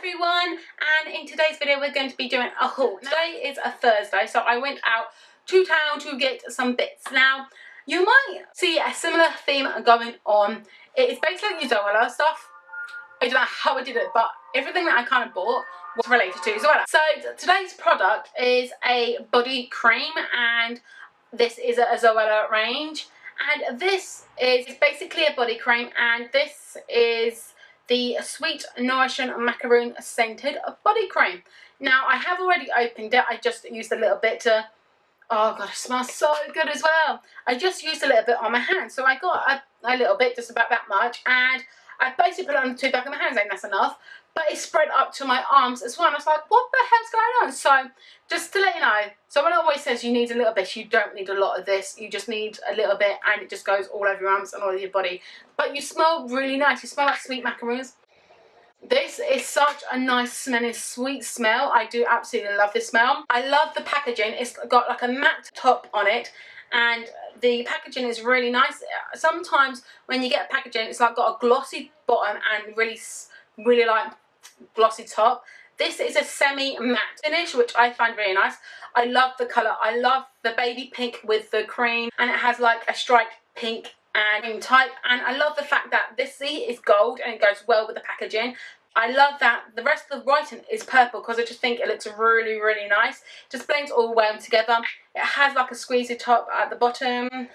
everyone, and in today's video we're going to be doing a haul. Today is a Thursday, so I went out to town to get some bits. Now, you might see a similar theme going on. It is basically Zoella stuff. I don't know how I did it, but everything that I kind of bought was related to Zoella. So today's product is a body cream, and this is a Zoella range. And this is basically a body cream, and this is the Sweet Nourishing Macaroon Scented Body Cream. Now, I have already opened it. I just used a little bit to... Oh god, it smells so good as well. I just used a little bit on my hand. So I got a little bit, just about that much. And I basically put it on the two back of my hands, and that's enough. But it spread up to my arms as well. And I was like, what the hell's going on? So, just to let you know, someone always says you need a little bit. You don't need a lot of this. You just need a little bit, and it just goes all over your arms and all over your body. But you smell really nice. You smell like sweet macaroons. This is such a nice smelling sweet smell. I do absolutely love this smell. I love the packaging. It's got like a matte top on it, and the packaging is really nice. Sometimes when you get packaging, it's like got a glossy bottom and really like glossy top. This is a semi-matte finish, which I find really nice. I love the colour. I love the baby pink with the cream, and it has like a striped pink and cream type, and I love the fact that this is gold and it goes well with the packaging. I love that the rest of the writing is purple because I just think it looks really, really nice. Just blends all well together. It has like a squeezy top at the bottom,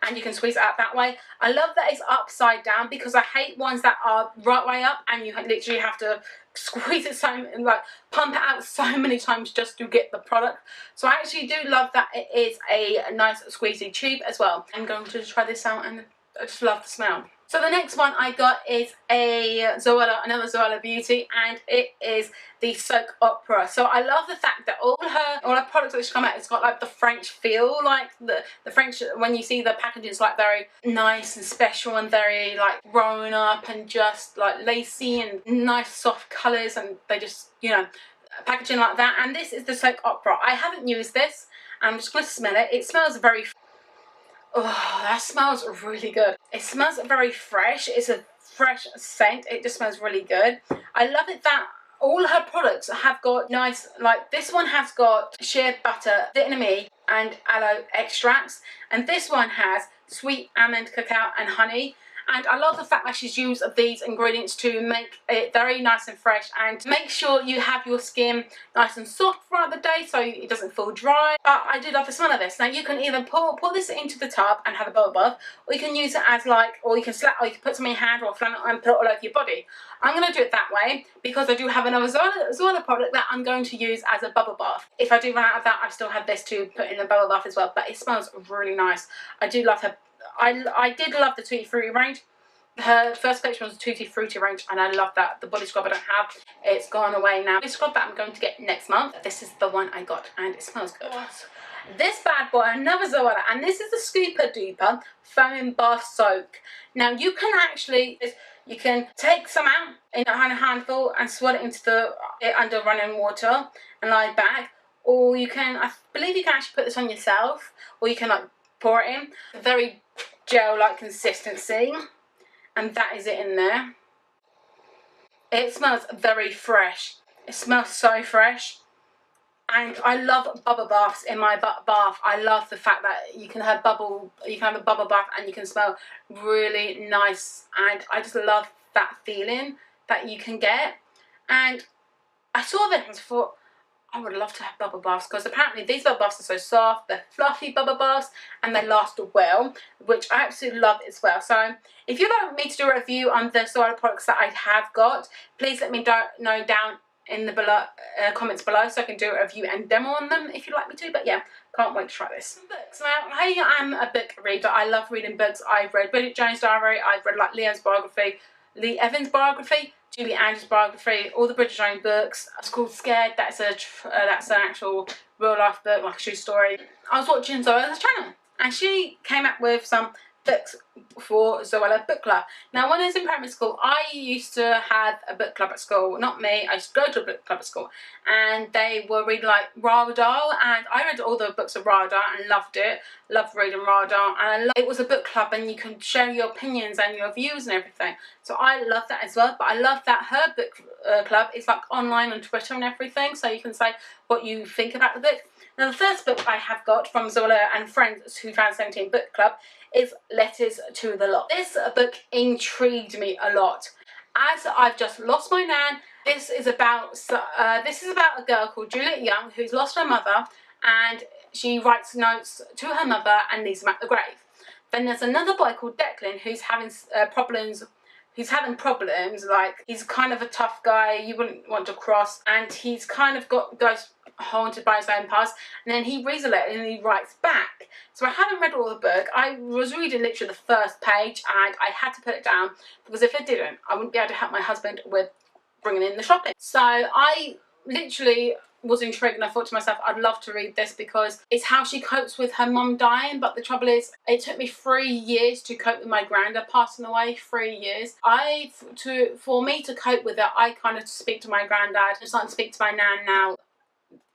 and you can squeeze it out that way. I love that it's upside down because I hate ones that are right way up and you literally have to squeeze it like pump it out so many times just to get the product. So I actually do love that it is a nice squeezy tube as well. I'm going to try this out, and I just love the smell. So the next one I got is another Zoella Beauty, and it is the Soap Opera. So I love the fact that all her products that she come out, it's got like the French feel, like the French, when you see the packaging, it's like very nice and special and very like grown up and just like lacy and nice soft colours, and they just, you know, packaging like that. And this is the Soap Opera. I haven't used this. I'm just going to smell it. It smells very... Oh, that smells really good. It smells very fresh. It's a fresh scent. It just smells really good. I love it that all her products have got nice, like this one has got shea butter, vitamin E and aloe extracts, and this one has sweet almond, cacao and honey. And I love the fact that she's used these ingredients to make it very nice and fresh, and make sure you have your skin nice and soft throughout the day so it doesn't feel dry. But I do love the smell of this. Now you can either pour this into the tub and have a bubble bath, or you can use it as like, or you can put some in your hand or flannel and put it all over your body. I'm going to do it that way because I do have another Zoella product that I'm going to use as a bubble bath. If I do run out of that, I still have this to put in the bubble bath as well. But it smells really nice. I do love her. I did love the Tutti Frutti range. Her first collection was the Tutti Frutti range, and I love that. The body scrub I don't have, it's gone away now. The scrub that I'm going to get next month, this is the one I got, and it smells good. This bad boy, another Zoella, and this is the Scooper Duper Foaming Bath Soak. Now you can actually, you can take some out in a handful and swirl it into under running water and lie back, or you can, I believe you can actually put this on yourself, or you can like pour it in. A very gel-like consistency, and that is it in there. It smells very fresh. It smells so fresh, and I love bubble baths in my bath. I love the fact that you can have a bubble bath and you can smell really nice, and I just love that feeling that you can get. And I saw this and thought, I would love to have bubble baths, because apparently these bubble baths are so soft, they're fluffy bubble baths, and they last well, which I absolutely love as well. So if you'd like me to do a review on the Zoella products that I have got, please let me know down in the comments below, so I can do a review and demo on them if you'd like me to. But yeah, can't wait to try this. Books. Now, I am a book reader. I love reading books. I've read Bridget Jones' Diary, I've read like Leanne's biography, Lee Evans' biography, Julie Andrews' biography, all the Bridget Jones books. It's called Scared. That's an actual real life book, like a true story. I was watching Zoella's channel, and she came up with some books for Zoella Book Club. Now, when I was in primary school, I used to have a book club at school. Not me, I used to go to a book club at school, and they were reading like Roald Dahl, and I read all the books of Roald Dahl and loved it. love reading Radar, and it was a book club and you can share your opinions and your views and everything. So I love that as well. But I love that her book club is like online on Twitter and everything, so you can say what you think about the book. Now the first book I have got from Zola and Friends 2017 book club is Letters to the Lot. This book intrigued me a lot. As I've just lost my nan, this is about a girl called Juliet Young who's lost her mother, and she writes notes to her mother and leaves them at the grave. Then there's another boy called Declan who's having problems. He's having problems, like he's kind of a tough guy you wouldn't want to cross, and he's kind of goes haunted by his own past, and then he reads a letter and he writes back. So I haven't read all the book. I was reading literally the first page and I had to put it down because if I didn't, I wouldn't be able to help my husband with bringing in the shopping. So I literally was intrigued and I thought to myself, I'd love to read this because it's how she copes with her mum dying. But the trouble is, it took me 3 years to cope with my granddad passing away. 3 years. For me to cope with it, I kind of speak to my granddad. I'm starting to speak to my nan now.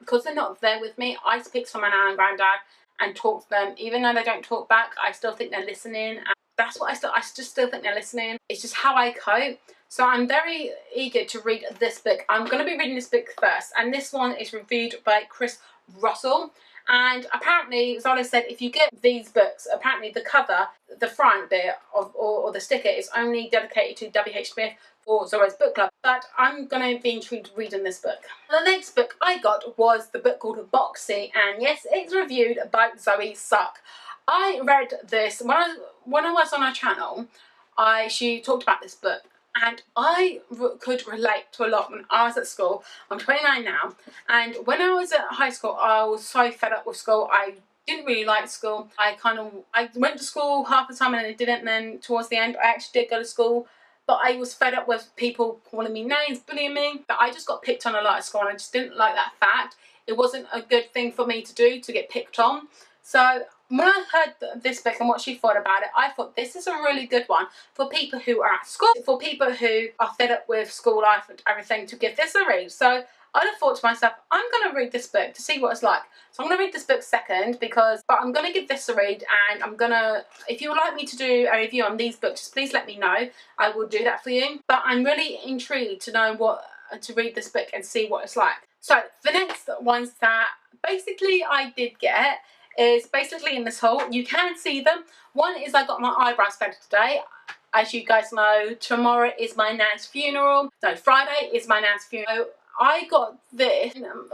Because they're not there with me, I speak to my nan and granddad and talk to them. Even though they don't talk back, I still think they're listening. And that's what I just still think they're listening. It's just how I cope. So I'm very eager to read this book. I'm going to be reading this book first, and this one is reviewed by Chris Russell. And apparently, Zola said if you get these books, apparently the cover, the front bit or the sticker is only dedicated to W.H. Smith for Zola's book club. But I'm going to be intrigued reading this book. The next book I got was the book called Boxy, and yes, it's reviewed by Zoe Suck. I read this when I was on her channel. She talked about this book. And I could relate to a lot when I was at school. I'm 29 now, and when I was at high school, I was so fed up with school. I didn't really like school. I went to school half the time and then I didn't. And then towards the end, I actually did go to school, but I was fed up with people calling me names, bullying me. But I just got picked on a lot at school, and I just didn't like that fact. It wasn't a good thing for me to do, to get picked on. So when I heard this book and what she thought about it, I thought this is a really good one for people who are at school, for people who are fed up with school life and everything, to give this a read. So I just thought to myself, I'm going to read this book to see what it's like. So I'm going to read this book second, but I'm going to give this a read, and if you would like me to do a review on these books, just please let me know. I will do that for you. But I'm really intrigued to know to read this book and see what it's like. So the next ones that basically I did get is basically in this haul. You can see them. One is I got my eyebrows fed today. As you guys know, tomorrow is my nan's funeral. No, Friday is my nan's funeral. I got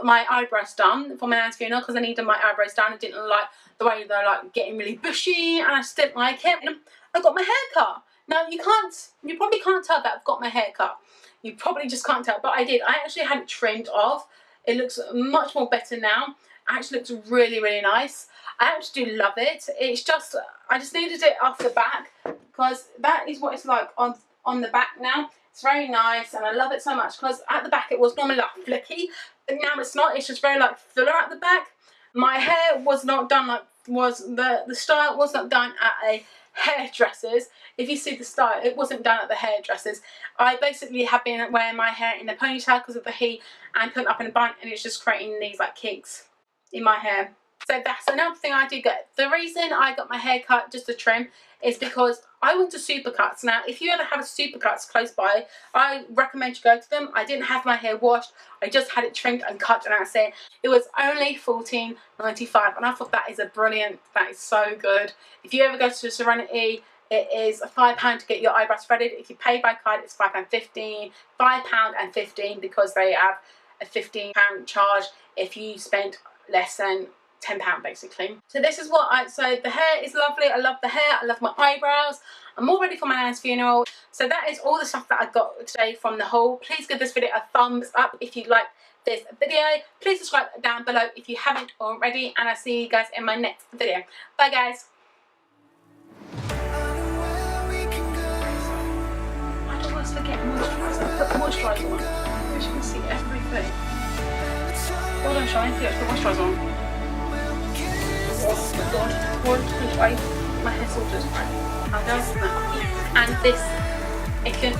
my eyebrows done for my nan's funeral because I needed my eyebrows done. I didn't like the way they're like getting really bushy, and I just didn't like it. And I got my hair cut. Now you probably can't tell that I've got my hair cut. You probably just can't tell, but I did. I actually had it trimmed off. It looks much more better now. Actually looks really, really nice. I actually do love it. It's just, I just needed it off the back because that is what it's like on the back now. It's very nice and I love it so much because at the back it was normally like flicky, but now it's not. It's just very like fuller at the back. My hair was not done the style was not done at a hairdresser's. If you see the style, it wasn't done at the hairdresser's. I basically have been wearing my hair in a ponytail because of the heat and putting it up in a bun, and it's just creating these like kinks in my hair. So that's another thing I do get. The reason I got my hair cut just to trim is because I went to Supercuts. Now if you ever have a Supercuts close by, I recommend you go to them. I didn't have my hair washed, I just had it trimmed and cut, and that's it. It was only $14.95, and I thought that is that is so good. If you ever go to Serenity, it is £5 to get your eyebrows threaded. If you pay by card, it's £5.15 £5.15 because they have a £15 charge if you spend less than £10 basically. So this is so the hair is lovely. I love the hair, I love my eyebrows. I'm all ready for my nan's funeral. So that is all the stuff that I got today from the haul. Please give this video a thumbs up if you like this video. Please subscribe down below if you haven't already, and I'll see you guys in my next video. Bye guys. I don't always forget moisturiser. Put moisturiser on. As you can see everything. Well done, Charleane. Yeah, put moisturiser on. Oh my god. 1, 2, 3. My hair's all just right. I'll go now. And this, it can.